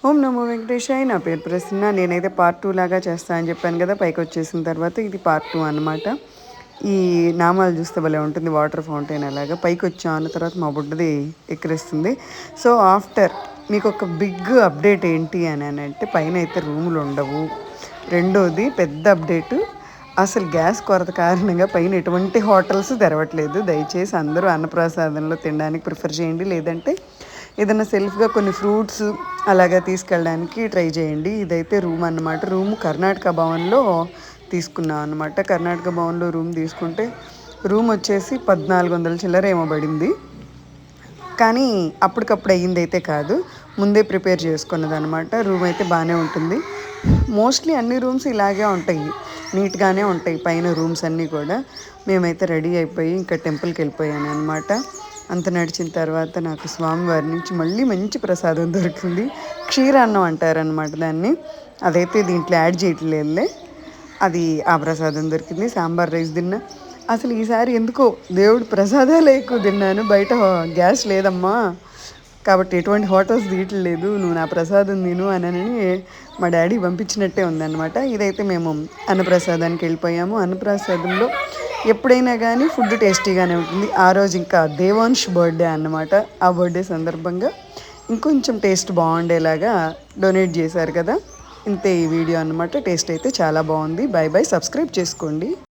ఓం నమో వెంకటేశాయ. నా పేరు ప్రసన్న. నేనైతే పార్ట్ 2 లాగా చేస్తా అని చెప్పాను కదా. పైకి వచ్చేసిన తర్వాత ఇది పార్ట్ 2 అనమాట. ఈ నామాలు చూస్తే భలే ఉంటుంది, వాటర్ ఫౌంటైన్ అలాగా. పైకి వచ్చాను తర్వాత మా బుడ్డది ఎక్కిరిస్తుంది. సో ఆఫ్టర్ మీకు ఒక బిగ్ అప్డేట్ ఏంటి అని అంటే, పైన అయితే రూములు ఉండవు. రెండోది పెద్ద అప్డేటు, అసలు గ్యాస్ కొరత కారణంగా పైన ఎటువంటి హోటల్స్ తెరవట్లేదు. దయచేసి అందరూ అన్నప్రసాదంలో తినడానికి ప్రిఫర్ చేయండి, లేదంటే ఏదైనా సెల్ఫ్గా కొన్ని ఫ్రూట్స్ అలాగా తీసుకెళ్ళడానికి ట్రై చేయండి. ఇదైతే రూమ్ అన్నమాట. రూమ్ కర్ణాటక భవన్లో తీసుకున్నాం అనమాట. కర్ణాటక భవన్లో రూమ్ తీసుకుంటే రూమ్ వచ్చేసి 1400 చిల్లర ఏమో పడింది. కానీ అప్పటికప్పుడు అయ్యింది అయితే కాదు, ముందే ప్రిపేర్ చేసుకున్నది అనమాట. రూమ్ అయితే బాగానే ఉంటుంది. మోస్ట్లీ అన్ని రూమ్స్ ఇలాగే ఉంటాయి, నీట్గానే ఉంటాయి పైన రూమ్స్ అన్నీ కూడా. మేమైతే రెడీ అయిపోయి ఇంకా టెంపుల్కి వెళ్ళిపోయాను అనమాట. అంత నడిచిన తర్వాత నాకు స్వామివారి నుంచి మళ్ళీ మంచి ప్రసాదం దొరికింది. క్షీరాన్నం అంటారనమాట దాన్ని. అదైతే దీంట్లో యాడ్ చేయట్లేదులే, అది ఆ ప్రసాదం దొరికింది. సాంబార్ రైస్ తిన్నా. అసలు ఈసారి ఎందుకో దేవుడు ప్రసాదాలు ఎక్కువ తిన్నాను. బయట గ్యాస్ లేదమ్మా కాబట్టి ఎటువంటి హోటల్స్ తీయట్లేదు, నువ్వు నా ప్రసాదం తిను అని మా డాడీ పంపించినట్టే ఉందన్నమాట. ఇదైతే మేము అన్నప్రసాదానికి వెళ్ళిపోయాము. అన్నప్రసాదంలో ఎప్పుడైనా కానీ ఫుడ్ టేస్టీగానే ఉంటుంది. ఆ రోజు ఇంకా దేవాంశ్ బర్త్డే అన్నమాట. ఆ బర్త్డే సందర్భంగా ఇంకొంచెం టేస్ట్ బాగుండేలాగా డొనేట్ చేశారు కదా. ఇంతే ఈ వీడియో అన్నమాట. టేస్ట్ అయితే చాలా బాగుంది. By by. సబ్స్క్రైబ్ చేసుకోండి.